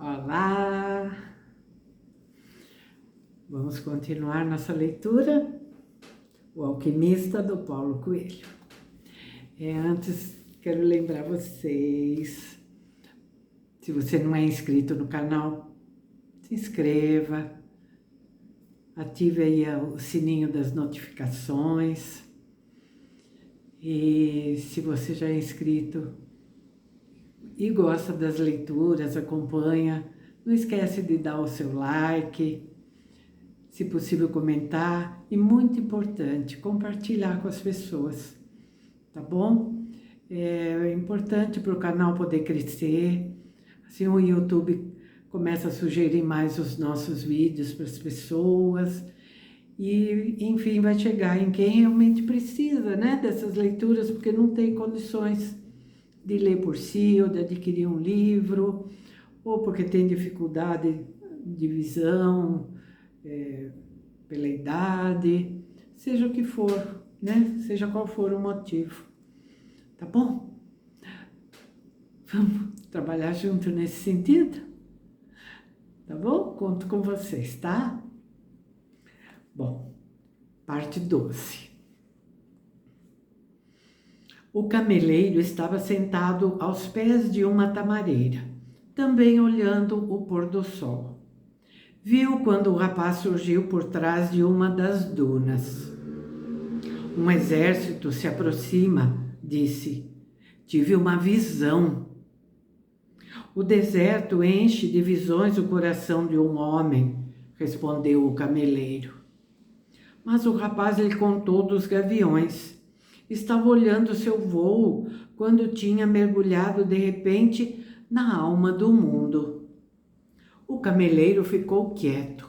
Olá! Vamos continuar nossa leitura, O Alquimista, do Paulo Coelho. Antes, quero lembrar vocês, se você não é inscrito no canal, se inscreva, ative aí o sininho das notificações. E se você já é inscrito e gosta das leituras, acompanha, não esquece de dar o seu like, se possível comentar e, muito importante, compartilhar com as pessoas, tá bom? É importante para o canal poder crescer, assim o YouTube começa a sugerir mais os nossos vídeos para as pessoas e, enfim, vai chegar em quem realmente precisa, né, dessas leituras, porque não tem condições de ler por si, ou de adquirir um livro, ou porque tem dificuldade de visão, pela idade, seja o que for, né? Seja qual for o motivo, tá bom? Vamos trabalhar junto nesse sentido? Tá bom? Conto com vocês, tá? Bom, parte 12. O cameleiro estava sentado aos pés de uma tamareira, também olhando o pôr do sol. Viu quando o rapaz surgiu por trás de uma das dunas. Um exército se aproxima, disse. Tive uma visão. O deserto enche de visões o coração de um homem, respondeu o cameleiro. Mas o rapaz lhe contou dos gaviões. Estava olhando seu voo quando tinha mergulhado de repente na alma do mundo. O cameleiro ficou quieto.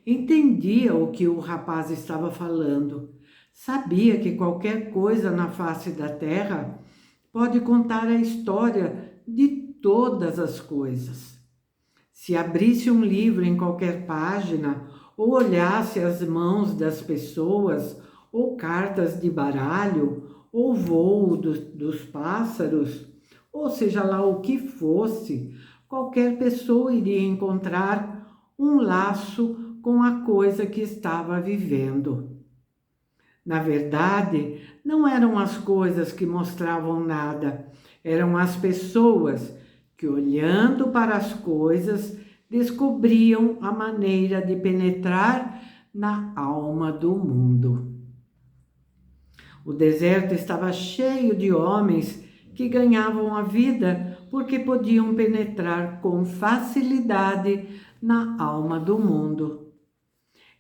Entendia o que o rapaz estava falando. Sabia que qualquer coisa na face da terra pode contar a história de todas as coisas. Se abrisse um livro em qualquer página, ou olhasse as mãos das pessoas, ou cartas de baralho, ou voo dos pássaros, ou seja lá o que fosse, qualquer pessoa iria encontrar um laço com a coisa que estava vivendo. Na verdade, não eram as coisas que mostravam nada, eram as pessoas que, olhando para as coisas, descobriam a maneira de penetrar na alma do mundo. O deserto estava cheio de homens que ganhavam a vida porque podiam penetrar com facilidade na alma do mundo.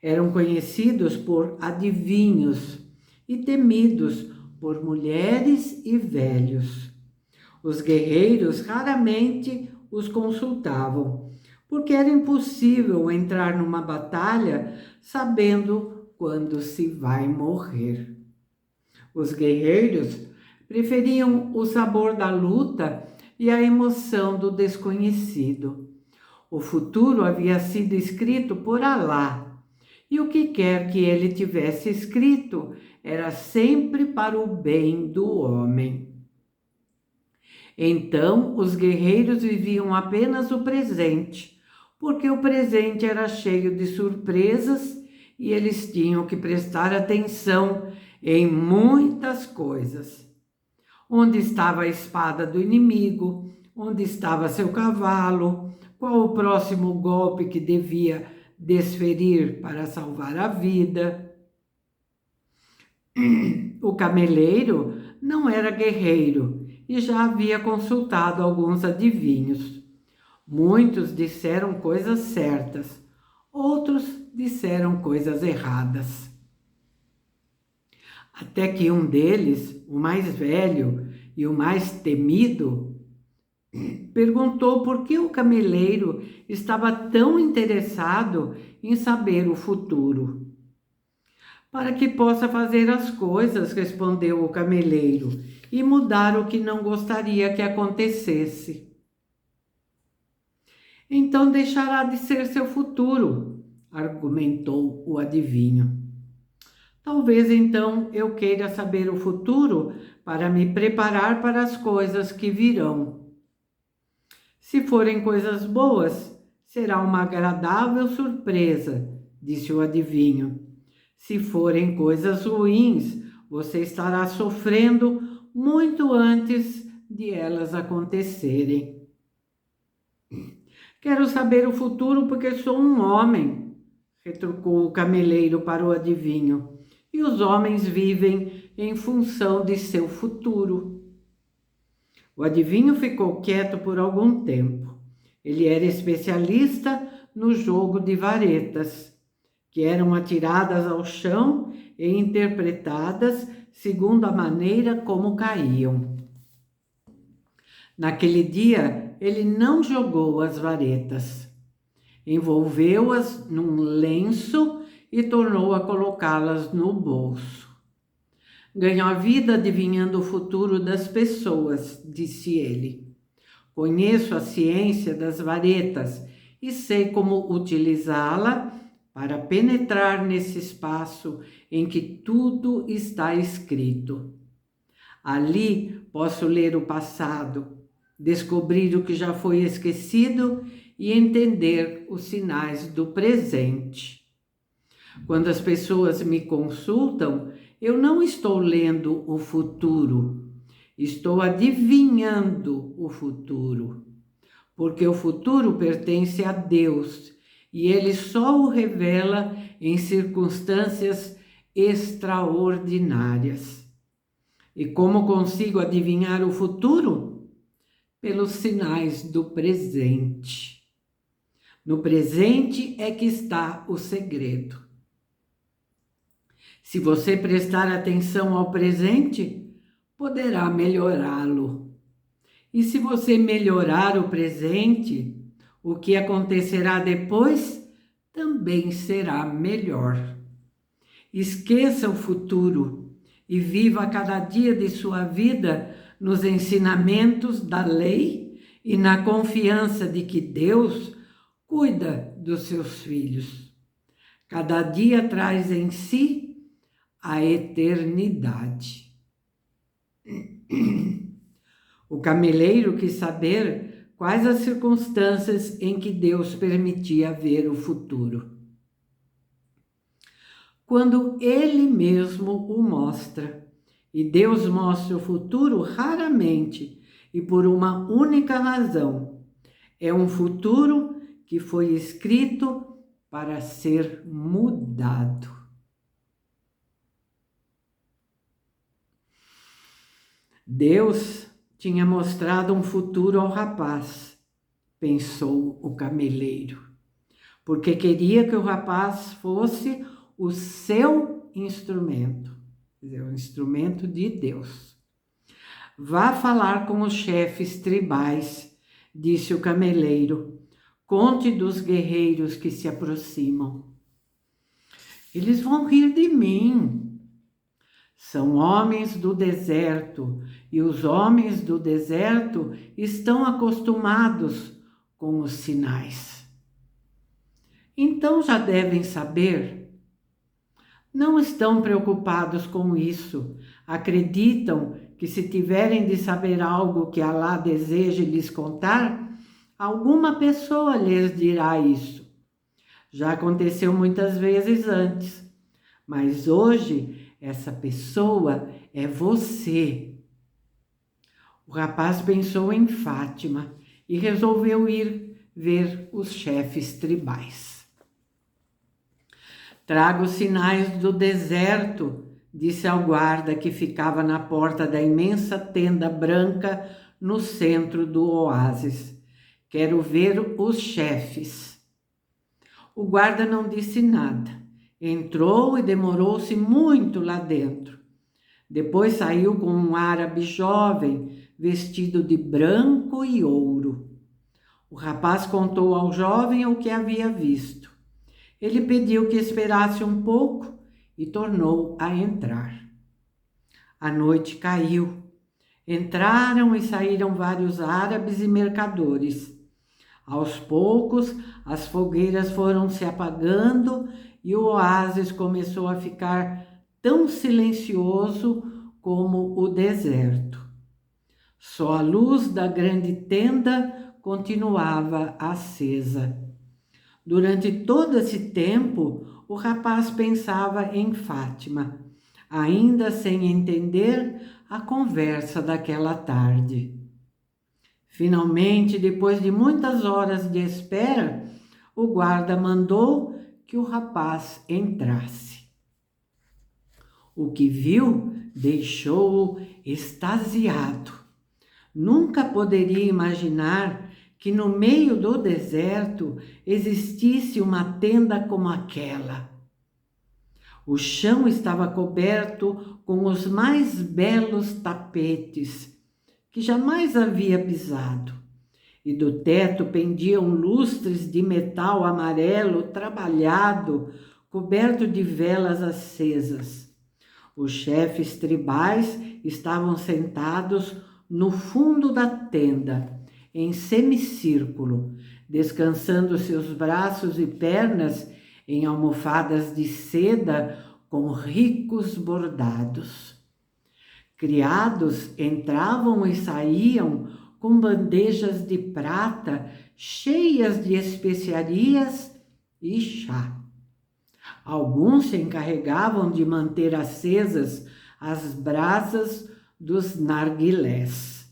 Eram conhecidos por adivinhos e temidos por mulheres e velhos. Os guerreiros raramente os consultavam, porque era impossível entrar numa batalha sabendo quando se vai morrer. Os guerreiros preferiam o sabor da luta e a emoção do desconhecido. O futuro havia sido escrito por Alá, e o que quer que ele tivesse escrito era sempre para o bem do homem. Então, os guerreiros viviam apenas o presente, porque o presente era cheio de surpresas e eles tinham que prestar atenção em muitas coisas. Onde estava a espada do inimigo? Onde estava seu cavalo? Qual o próximo golpe que devia desferir para salvar a vida? O cameleiro não era guerreiro e já havia consultado alguns adivinhos. Muitos disseram coisas certas, outros disseram coisas erradas. Até que um deles, o mais velho e o mais temido, perguntou por que o cameleiro estava tão interessado em saber o futuro. Para que possa fazer as coisas, respondeu o cameleiro, e mudar o que não gostaria que acontecesse. Então deixará de ser seu futuro, argumentou o adivinho. Talvez então eu queira saber o futuro para me preparar para as coisas que virão. Se forem coisas boas, será uma agradável surpresa, disse o adivinho. Se forem coisas ruins, você estará sofrendo muito antes de elas acontecerem. Quero saber o futuro porque sou um homem, retrucou o cameleiro para o adivinho, e os homens vivem em função de seu futuro. O adivinho ficou quieto por algum tempo. Ele era especialista no jogo de varetas, que eram atiradas ao chão e interpretadas segundo a maneira como caíam. Naquele dia, ele não jogou as varetas. Envolveu-as num lenço e tornou a colocá-las no bolso. Ganho a vida adivinhando o futuro das pessoas, disse ele. Conheço a ciência das varetas e sei como utilizá-la para penetrar nesse espaço em que tudo está escrito. Ali posso ler o passado, descobrir o que já foi esquecido e entender os sinais do presente. Quando as pessoas me consultam, eu não estou lendo o futuro, estou adivinhando o futuro, porque o futuro pertence a Deus e Ele só o revela em circunstâncias extraordinárias. E como consigo adivinhar o futuro? Pelos sinais do presente. No presente é que está o segredo. Se você prestar atenção ao presente, poderá melhorá-lo. E se você melhorar o presente, o que acontecerá depois também será melhor. Esqueça o futuro e viva cada dia de sua vida nos ensinamentos da lei e na confiança de que Deus cuida dos seus filhos. Cada dia traz em si a eternidade. O cameleiro quis saber quais as circunstâncias em que Deus permitia ver o futuro. Quando Ele mesmo o mostra, e Deus mostra o futuro raramente e por uma única razão. É um futuro que foi escrito para ser mudado. Deus tinha mostrado um futuro ao rapaz, pensou o cameleiro, porque queria que o rapaz fosse o seu instrumento, quer dizer, o instrumento de Deus. Vá falar com os chefes tribais, disse o cameleiro. Conte dos guerreiros que se aproximam. Eles vão rir de mim. São homens do deserto, e os homens do deserto estão acostumados com os sinais. Então já devem saber. Não estão preocupados com isso. Acreditam que se tiverem de saber algo que Alá deseja lhes contar, alguma pessoa lhes dirá isso. Já aconteceu muitas vezes antes, mas hoje essa pessoa é você. O rapaz pensou em Fátima e resolveu ir ver os chefes tribais. Traga os sinais do deserto, disse ao guarda que ficava na porta da imensa tenda branca no centro do oásis. Quero ver os chefes. O guarda não disse nada. Entrou e demorou-se muito lá dentro. Depois saiu com um árabe jovem, vestido de branco e ouro. O rapaz contou ao jovem o que havia visto. Ele pediu que esperasse um pouco e tornou a entrar. A noite caiu. Entraram e saíram vários árabes e mercadores. Aos poucos, as fogueiras foram se apagando e o oásis começou a ficar tão silencioso como o deserto. Só a luz da grande tenda continuava acesa. Durante todo esse tempo, o rapaz pensava em Fátima, ainda sem entender a conversa daquela tarde. Finalmente, depois de muitas horas de espera, o guarda mandou que o rapaz entrasse. O que viu deixou-o extasiado. Nunca poderia imaginar que no meio do deserto existisse uma tenda como aquela. O chão estava coberto com os mais belos tapetes que jamais havia pisado, e do teto pendiam lustres de metal amarelo trabalhado, coberto de velas acesas. Os chefes tribais estavam sentados no fundo da tenda, em semicírculo, descansando seus braços e pernas em almofadas de seda com ricos bordados. Criados entravam e saíam com bandejas de prata cheias de especiarias e chá. Alguns se encarregavam de manter acesas as brasas dos narguilés.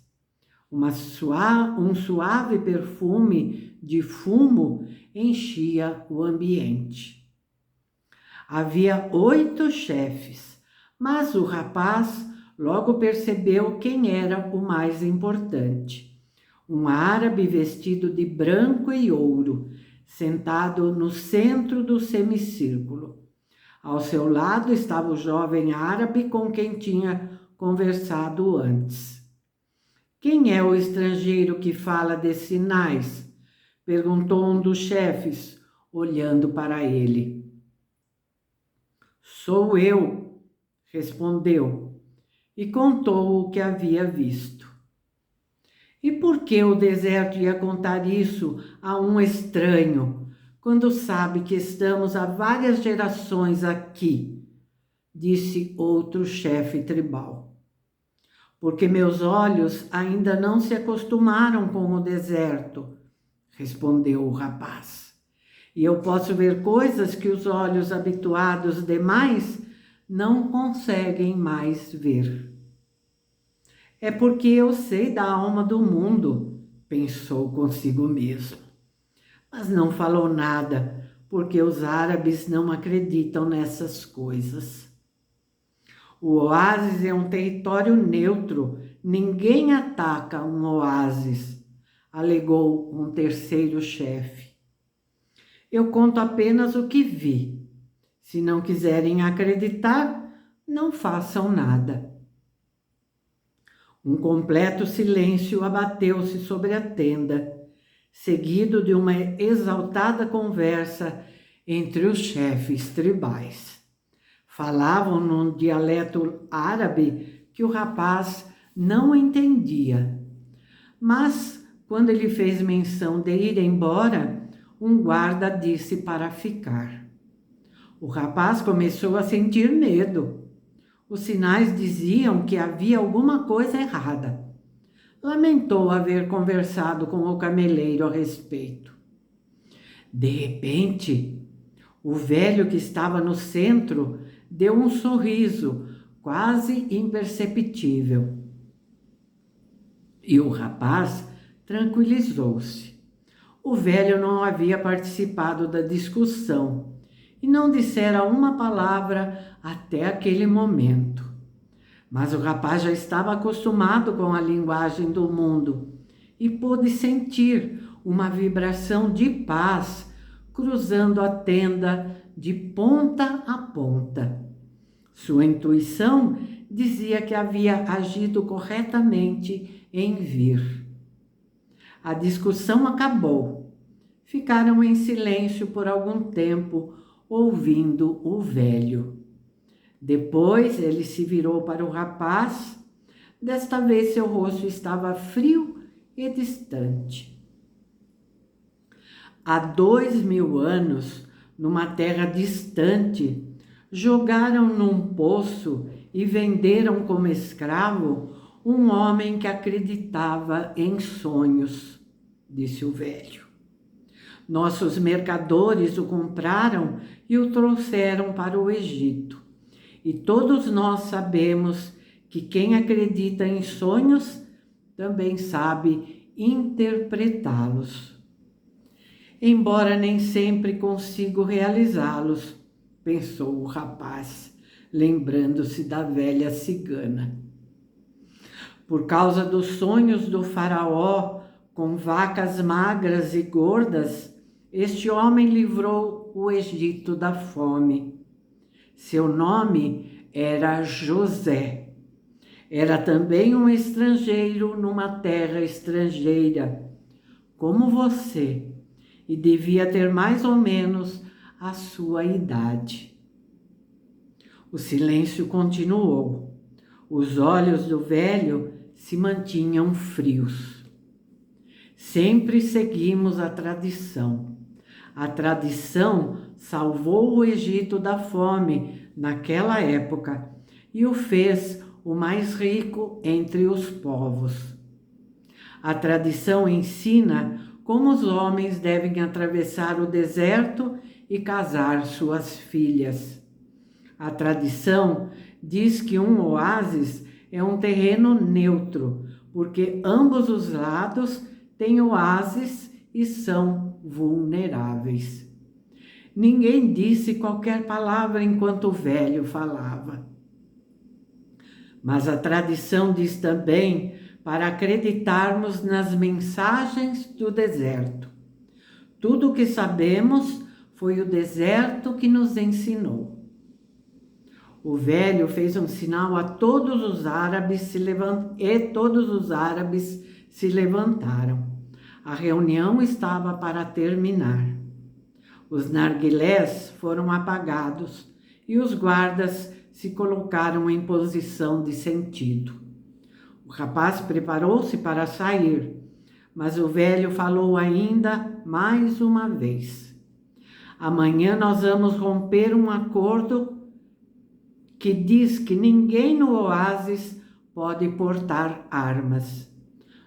Um suave perfume de fumo enchia o ambiente. Havia 8 chefes, mas o rapaz logo percebeu quem era o mais importante. Um árabe vestido de branco e ouro, sentado no centro do semicírculo. Ao seu lado estava o jovem árabe com quem tinha conversado antes. Quem é o estrangeiro que fala de sinais? Perguntou um dos chefes, olhando para ele. Sou eu, respondeu, e contou o que havia visto. E por que o deserto ia contar isso a um estranho, quando sabe que estamos há várias gerações aqui? Disse outro chefe tribal. Porque meus olhos ainda não se acostumaram com o deserto, respondeu o rapaz. E eu posso ver coisas que os olhos habituados demais não conseguem mais ver. É porque eu sei da alma do mundo, pensou consigo mesmo. Mas não falou nada, porque os árabes não acreditam nessas coisas. O oásis é um território neutro, ninguém ataca um oásis, alegou um terceiro chefe. Eu conto apenas o que vi. Se não quiserem acreditar, não façam nada. Um completo silêncio abateu-se sobre a tenda, seguido de uma exaltada conversa entre os chefes tribais. Falavam num dialeto árabe que o rapaz não entendia. Mas, quando ele fez menção de ir embora, um guarda disse para ficar. O rapaz começou a sentir medo. Os sinais diziam que havia alguma coisa errada. Lamentou haver conversado com o cameleiro a respeito. De repente, o velho que estava no centro deu um sorriso quase imperceptível. E o rapaz tranquilizou-se. O velho não havia participado da discussão e não dissera uma palavra até aquele momento. Mas o rapaz já estava acostumado com a linguagem do mundo e pôde sentir uma vibração de paz cruzando a tenda de ponta a ponta. Sua intuição dizia que havia agido corretamente em vir. A discussão acabou. Ficaram em silêncio por algum tempo, ouvindo o velho. Depois ele se virou para o rapaz. Desta vez seu rosto estava frio e distante. Há 2000 anos, numa terra distante, jogaram num poço e venderam como escravo um homem que acreditava em sonhos, disse o velho. Nossos mercadores o compraram e o trouxeram para o Egito. E todos nós sabemos que quem acredita em sonhos também sabe interpretá-los. Embora nem sempre consigo realizá-los, pensou o rapaz, lembrando-se da velha cigana. Por causa dos sonhos do faraó, com vacas magras e gordas, este homem livrou o Egito da fome. Seu nome era José. Era também um estrangeiro numa terra estrangeira, como você, e devia ter mais ou menos a sua idade. O silêncio continuou. Os olhos do velho se mantinham frios. Sempre seguimos a tradição. A tradição salvou o Egito da fome naquela época e o fez o mais rico entre os povos. A tradição ensina como os homens devem atravessar o deserto e casar suas filhas. A tradição diz que um oásis é um terreno neutro, porque ambos os lados têm oásis e são vulneráveis. Ninguém disse qualquer palavra enquanto o velho falava. Mas a tradição diz também para acreditarmos nas mensagens do deserto. Tudo o que sabemos foi o deserto que nos ensinou. O velho fez um sinal a todos os árabes e todos os árabes se levantaram. A reunião estava para terminar. Os narguilés foram apagados e os guardas se colocaram em posição de sentido. O rapaz preparou-se para sair, mas o velho falou ainda mais uma vez. Amanhã nós vamos romper um acordo que diz que ninguém no oásis pode portar armas.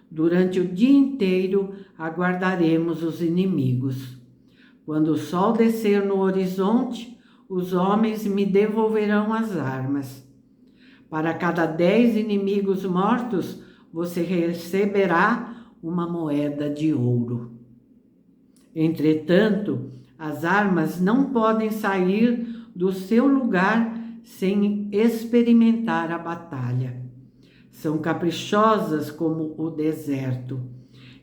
Durante o dia inteiro aguardaremos os inimigos. Quando o sol descer no horizonte, os homens me devolverão as armas. Para cada 10 inimigos mortos, você receberá uma moeda de ouro. Entretanto, as armas não podem sair do seu lugar sem experimentar a batalha. São caprichosas como o deserto.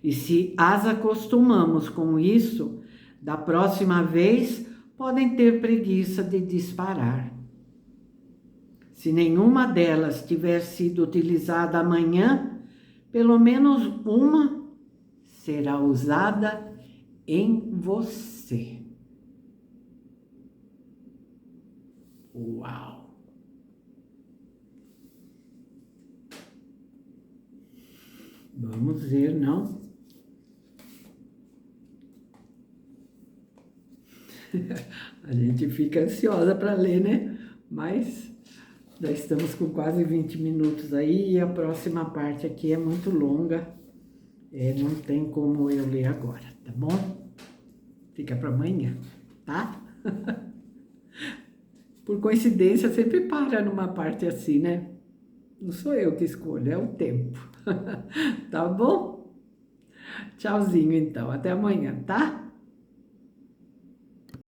E se as acostumamos com isso, da próxima vez podem ter preguiça de disparar. Se nenhuma delas tiver sido utilizada amanhã, pelo menos uma será usada em você. Uau! Vamos ver, não? A gente fica ansiosa para ler, né? Mas já estamos com quase 20 minutos aí e a próxima parte aqui é muito longa. Não tem como eu ler agora, tá bom? Fica para amanhã, tá? Por coincidência, sempre para numa parte assim, né? Não sou eu que escolho, é o tempo. Tá bom? Tchauzinho, então. Até amanhã, tá?